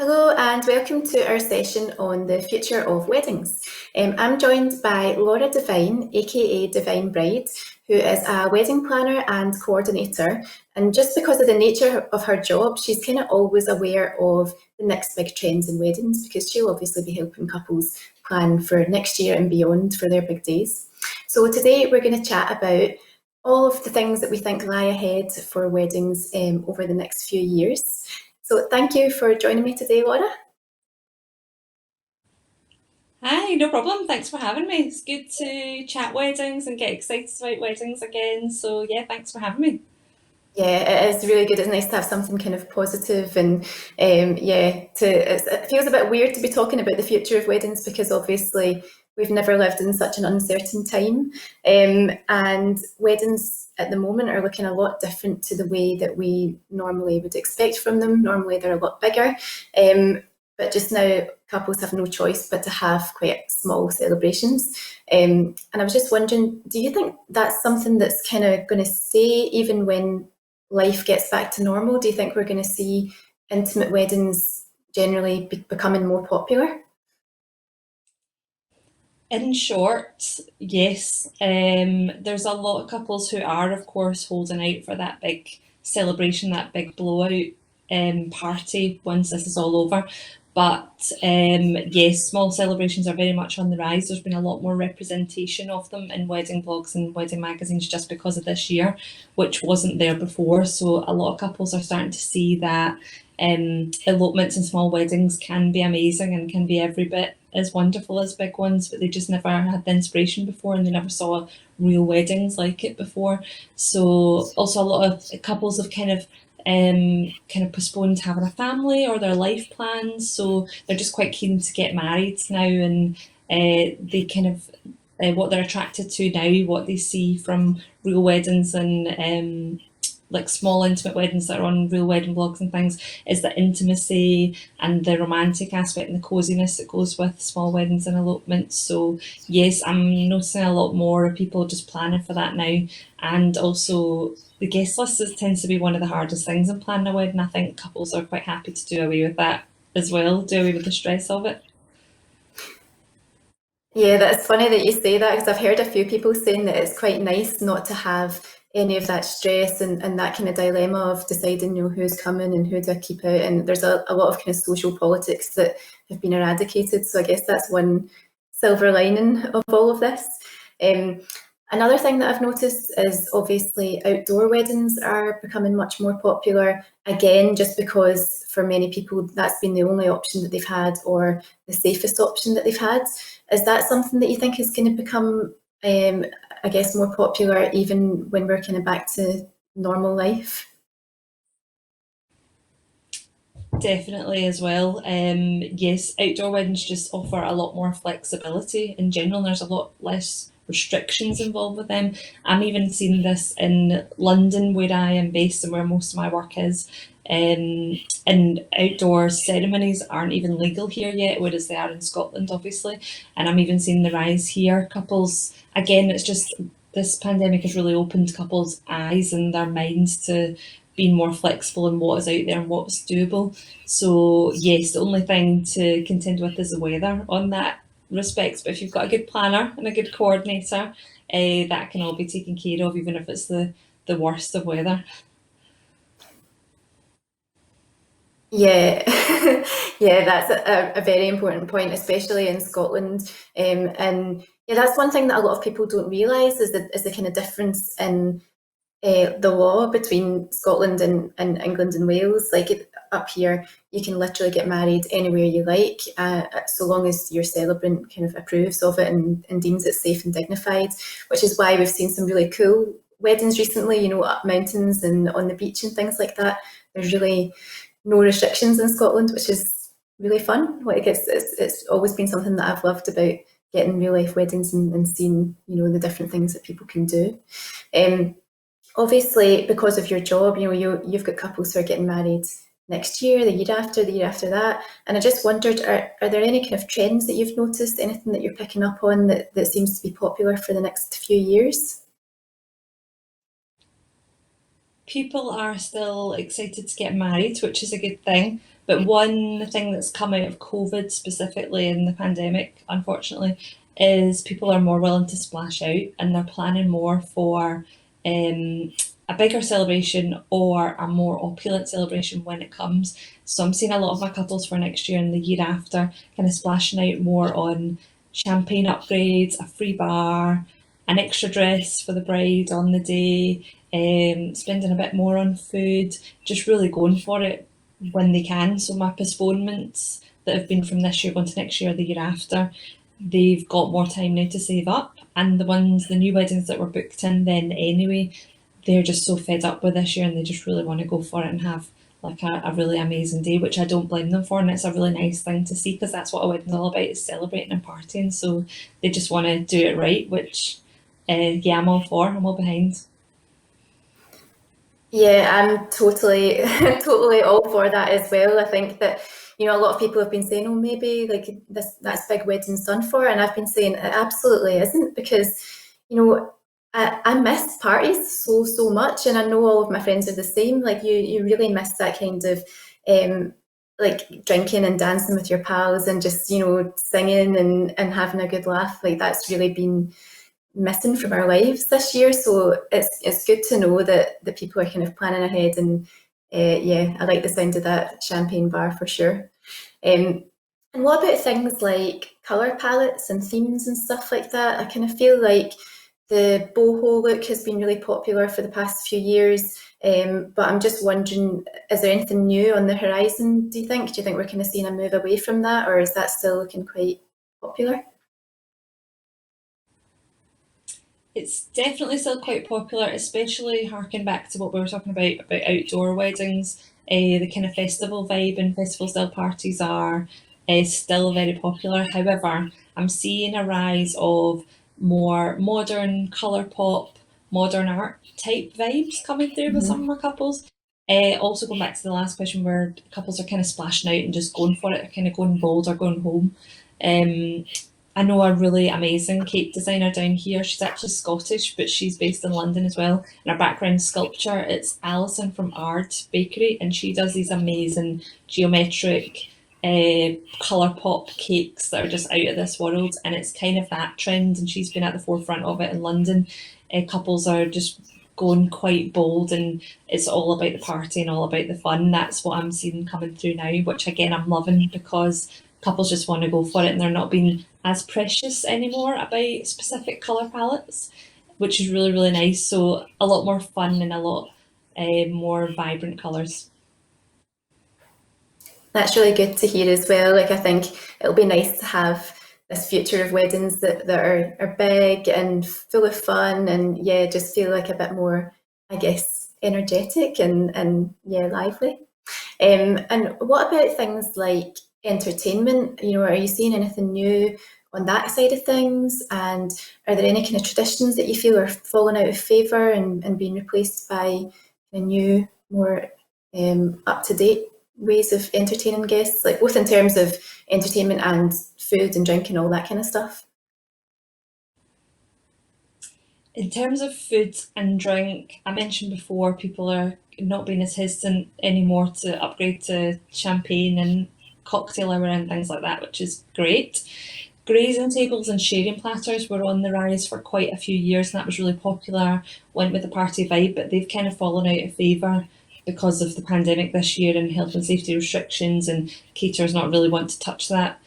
Hello and welcome to our session on the future of weddings. I'm joined by Laura Devine, aka Devine Bride, who is a wedding planner and coordinator. And just because of the nature of her job, she's kind of always aware of the next big trends in weddings because she'll obviously be helping couples plan for next year and beyond for their big days. So today we're going to chat about all of the things that we think lie ahead for weddings over the next few years. So thank you for joining me today, Laura. Hi, no problem. Thanks for having me. It's good to chat weddings and get excited about weddings again. So, yeah, thanks for having me. Yeah, it is really good. It's nice to have something kind of positive and it feels a bit weird to be talking about the future of weddings because obviously we've never lived in such an uncertain time. And weddings at the moment are looking a lot different to the way that we normally would expect from them. Normally they're a lot bigger. But just now couples have no choice but to have quite small celebrations. And I was just wondering, do you think that's something that's kind of going to stay even when life gets back to normal? Do you think we're going to see intimate weddings generally becoming more popular? In short, yes, there's a lot of couples who are, of course, holding out for that big celebration, that big blowout party once this is all over. But yes, small celebrations are very much on the rise. There's been a lot more representation of them in wedding blogs and wedding magazines just because of this year, which wasn't there before. So a lot of couples are starting to see that elopements and small weddings can be amazing and can be every bit as wonderful as big ones, but they just never had the inspiration before and they never saw real weddings like it before. So also a lot of couples have kind of postponed having a family or their life plans, so they're just quite keen to get married now, and they kind of what they're attracted to now, what they see from real weddings and like small intimate weddings that are on real wedding blogs and things, is the intimacy and the romantic aspect and the coziness that goes with small weddings and elopements. So yes, I'm noticing a lot more of people just planning for that now, and also the guest list tends to be one of the hardest things in planning a wedding. I think couples are quite happy to do away with that as well, do away with the stress of it. Yeah, that's funny that you say that because I've heard a few people saying that it's quite nice not to have any of that stress and that kind of dilemma of deciding, who's coming and who do I keep out. And there's a lot of kind of social politics that have been eradicated. So I guess that's one silver lining of all of this. Um, Another thing that I've noticed is obviously outdoor weddings are becoming much more popular again, just because for many people that's been the only option that they've had or the safest option that they've had. Is that something that you think is going to become, I guess, more popular even when we're kind of back to normal life? Definitely as well. Yes, outdoor weddings just offer a lot more flexibility in general. There's a lot less restrictions involved with them. I'm even seeing this in London, where I am based and where most of my work is. And outdoor ceremonies aren't even legal here yet, whereas they are in Scotland, obviously. And I'm even seeing the rise here. Couples, again, it's just this pandemic has really opened couples' eyes and their minds to being more flexible in what is out there and what's doable. So yes, the only thing to contend with is the weather on that respect. But if you've got a good planner and a good coordinator, that can all be taken care of, even if it's the worst of weather. Yeah, yeah, that's a very important point, especially in Scotland. And yeah, that's one thing that a lot of people don't realise is the kind of difference in the law between Scotland and England and Wales. Like up here, you can literally get married anywhere you like, so long as your celebrant kind of approves of it and deems it safe and dignified, which is why we've seen some really cool weddings recently, up mountains and on the beach and things like that. There's really no restrictions in Scotland, which is really fun. Like it's always been something that I've loved about getting real life weddings and seeing, the different things that people can do. Um, Obviously, because of your job, you've got couples who are getting married next year, the year after that. And I just wondered, are there any kind of trends that you've noticed, anything that you're picking up on that seems to be popular for the next few years? people are still excited to get married, which is a good thing. But one thing that's come out of COVID specifically in the pandemic, unfortunately, is people are more willing to splash out and they're planning more for um, a bigger celebration or a more opulent celebration when it comes. So I'm seeing a lot of my couples for next year and the year after kind of splashing out more on champagne upgrades, a free bar, an extra dress for the bride on the day, spending a bit more on food, just really going for it when they can. So my postponements that have been from this year going to next year or the year after, they've got more time now to save up. And the new weddings that were booked in then anyway, they're just so fed up with this year and they just really want to go for it and have like a really amazing day, which I don't blame them for. And it's a really nice thing to see because that's what a wedding's all about, is celebrating and partying. So they just want to do it right, which, yeah, I'm all for. I'm all behind. Yeah, I'm totally, totally all for that as well. I think that, a lot of people have been saying, oh, maybe like that's big wedding's done for. And I've been saying it absolutely isn't because, I miss parties so, so much. And I know all of my friends are the same. Like you really miss that kind of, um, like drinking and dancing with your pals and just, singing and having a good laugh. Like that's really been missing from our lives this year. So it's good to know that people are kind of planning ahead. And yeah, I like the sound of that champagne bar for sure. Um, and what about things like colour palettes and themes and stuff like that? I kind of feel like the boho look has been really popular for the past few years. But I'm just wondering, is there anything new on the horizon, do you think? Do you think we're kind of seeing a move away from that, or is that still looking quite popular? It's definitely still quite popular, especially harking back to what we were talking about outdoor weddings. The kind of festival vibe and festival style parties are still very popular. However, I'm seeing a rise of more modern colour pop, modern art type vibes coming through with some of Mhm. my couples. Also going back to the last question where couples are kind of splashing out and just going for it, kind of going bold or going home. Um, I know a really amazing cake designer down here. She's actually Scottish, but she's based in London as well. And her background sculpture, it's Alison from Art Bakery, and she does these amazing geometric colour pop cakes that are just out of this world. And it's kind of that trend, and she's been at the forefront of it in London. Couples are just going quite bold, and it's all about the party and all about the fun. That's what I'm seeing coming through now, which again I'm loving because couples just want to go for it and they're not being as precious anymore about specific colour palettes, which is really, really nice. So a lot more fun and a lot more vibrant colours. That's really good to hear as well. Like I think it'll be nice to have this future of weddings that are big and full of fun and yeah, just feel like a bit more, I guess, energetic and yeah, lively. And what about things like entertainment? Are you seeing anything new on that side of things? And are there any kind of traditions that you feel are falling out of favour and being replaced by a new, more up to date ways of entertaining guests, like both in terms of entertainment and food and drink and all that kind of stuff? In terms of food and drink, I mentioned before people are not being as hesitant anymore to upgrade to champagne and cocktail hour and things like that, which is great. Grazing tables and sharing platters were on the rise for quite a few years, and that was really popular, went with the party vibe, but they've kind of fallen out of favour because of the pandemic this year and health and safety restrictions, and caterers not really want to touch that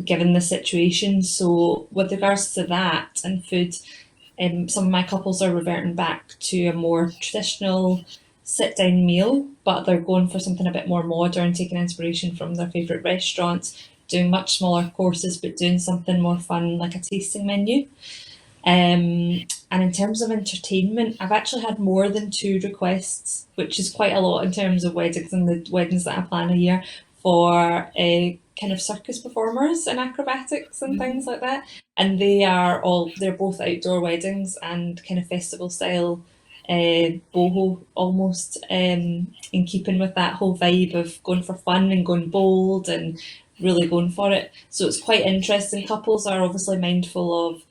given the situation. So, with regards to that and food, some of my couples are reverting back to a more traditional sit down meal, but they're going for something a bit more modern, taking inspiration from their favourite restaurants, doing much smaller courses, but doing something more fun like a tasting menu. And in terms of entertainment, I've actually had more than two requests, which is quite a lot in terms of weddings and the weddings that I plan a year for a kind of circus performers and acrobatics and things like that. And they're both outdoor weddings and kind of festival style boho almost in keeping with that whole vibe of going for fun and going bold and really going for it. So it's quite interesting. Couples are obviously mindful of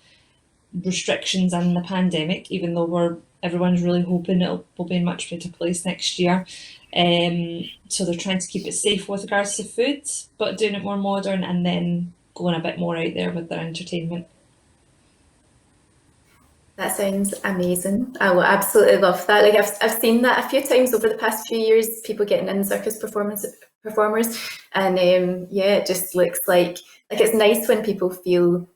restrictions and the pandemic, even though we're everyone's really hoping it will be in much better place next year. So they're trying to keep it safe with regards to food, but doing it more modern, and then going a bit more out there with their entertainment. That sounds amazing. I will absolutely love that. Like I've seen that a few times over the past few years, people getting in circus performers, and yeah, it just looks like it's nice when people feel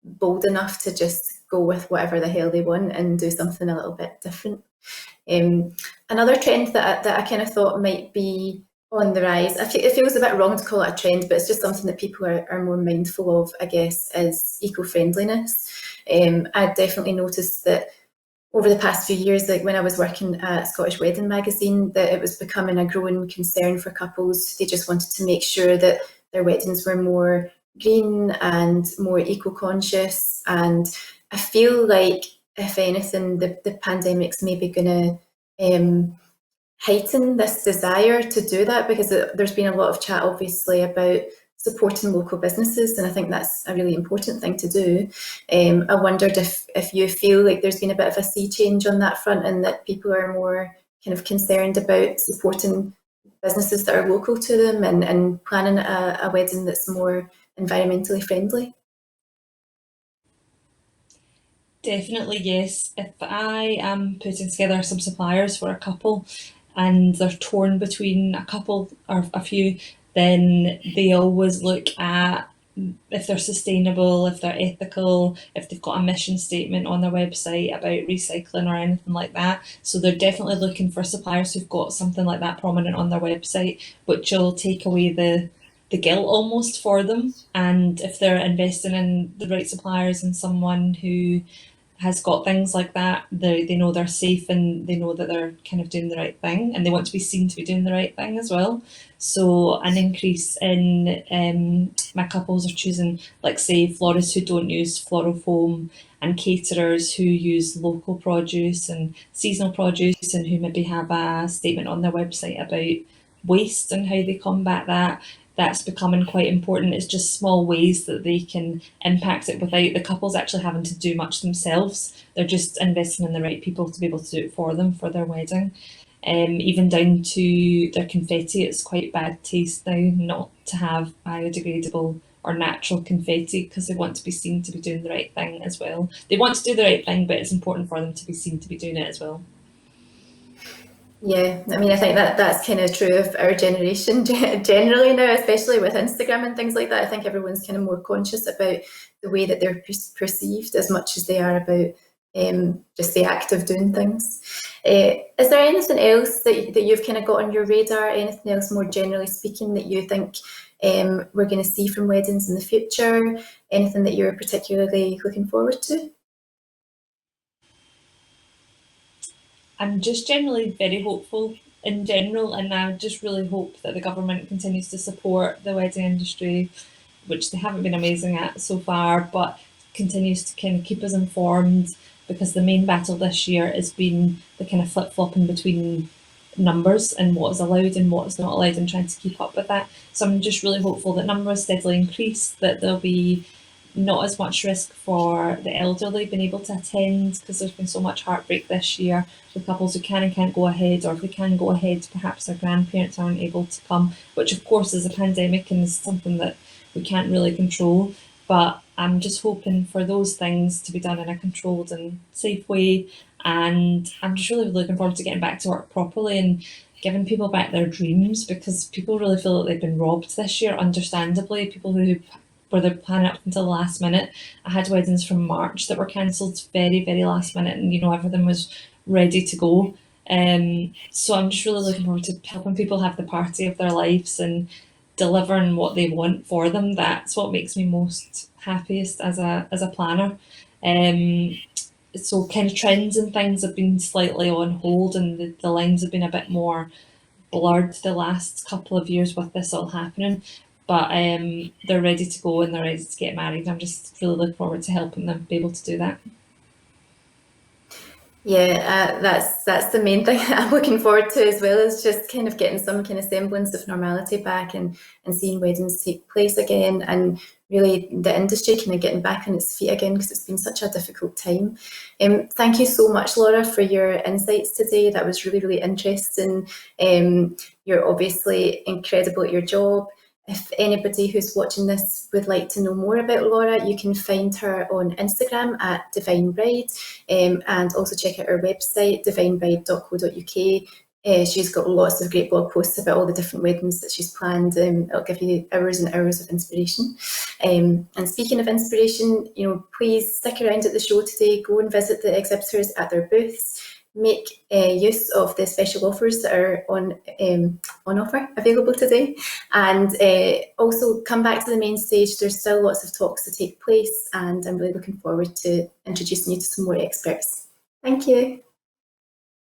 bold enough to just go with whatever the hell they want and do something a little bit different. Um, Another trend that I kind of thought might be on the rise, it feels a bit wrong to call it a trend, but it's just something that people are more mindful of, I guess, is eco-friendliness. I definitely noticed that over the past few years, like when I was working at Scottish Wedding Magazine, that it was becoming a growing concern for couples. They just wanted to make sure that their weddings were more green and more eco-conscious. And I feel like, if anything, the pandemic's maybe going to heighten this desire to do that, because there's been a lot of chat, obviously, about supporting local businesses, and I think that's a really important thing to do. I wondered if you feel like there's been a bit of a sea change on that front, and that people are more kind of concerned about supporting businesses that are local to them, and planning a wedding that's more environmentally friendly. Definitely, yes. If I am putting together some suppliers for a couple and they're torn between a couple or a few, then they always look at if they're sustainable, if they're ethical, if they've got a mission statement on their website about recycling or anything like that. So they're definitely looking for suppliers who've got something like that prominent on their website, which will take away the guilt almost for them. And if they're investing in the right suppliers and someone who has got things like that, they know they're safe and they know that they're kind of doing the right thing, and they want to be seen to be doing the right thing as well. So an increase in my couples are choosing, like say, florists who don't use floral foam, and caterers who use local produce and seasonal produce, and who maybe have a statement on their website about waste and how they combat that. That's becoming quite important. It's just small ways that they can impact it without the couples actually having to do much themselves. They're just investing in the right people to be able to do it for them for their wedding. Even down to their confetti, it's quite bad taste now not to have biodegradable or natural confetti, because they want to be seen to be doing the right thing as well. They want to do the right thing, but it's important for them to be seen to be doing it as well. Yeah, I mean, I think that's kind of true of our generation generally now, especially with Instagram and things like that. I think everyone's kind of more conscious about the way that they're perceived as much as they are about just the act of doing things. Is there anything else that you've kind of got on your radar? Anything else, more generally speaking, that you think we're going to see from weddings in the future? Anything that you're particularly looking forward to? I'm just generally very hopeful in general, and I just really hope that the government continues to support the wedding industry, which they haven't been amazing at so far, but continues to kind of keep us informed, because the main battle this year has been the kind of flip flopping between numbers and what is allowed and what is not allowed, and trying to keep up with that. So I'm just really hopeful that numbers steadily increase, that there'll be not as much risk for the elderly being able to attend, because there's been so much heartbreak this year with couples who can and can't go ahead, or if they can go ahead, perhaps their grandparents aren't able to come, which of course is a pandemic and is something that we can't really control. But I'm just hoping for those things to be done in a controlled and safe way. And I'm just really looking forward to getting back to work properly and giving people back their dreams, because people really feel that they've been robbed this year, understandably. People who were they planning up until the last minute. I had weddings from March that were cancelled very, very last minute, and everything was ready to go. So I'm just really looking forward to helping people have the party of their lives and delivering what they want for them. That's what makes me most happiest as a planner. Um, so kind of trends and things have been slightly on hold, and the lines have been a bit more blurred the last couple of years with this all happening. But they're ready to go and they're ready to get married. I'm just really looking forward to helping them be able to do that. Yeah, that's the main thing that I'm looking forward to, as well as just kind of getting some kind of semblance of normality back, and seeing weddings take place again, and really the industry kind of getting back on its feet again, because it's been such a difficult time. Thank you so much, Laura, for your insights today. That was really, really interesting. You're obviously incredible at your job. If anybody who's watching this would like to know more about Laura, you can find her on Instagram at Devine Bride, and also check out her website, divinebride.co.uk. She's got lots of great blog posts about all the different weddings that she's planned. It'll give you hours and hours of inspiration. And speaking of inspiration, please stick around at the show today. Go and visit the exhibitors at their booths. Make use of the special offers that are on offer available today, and also come back to the main stage. There's still lots of talks to take place, and I'm really looking forward to introducing you to some more experts. Thank you.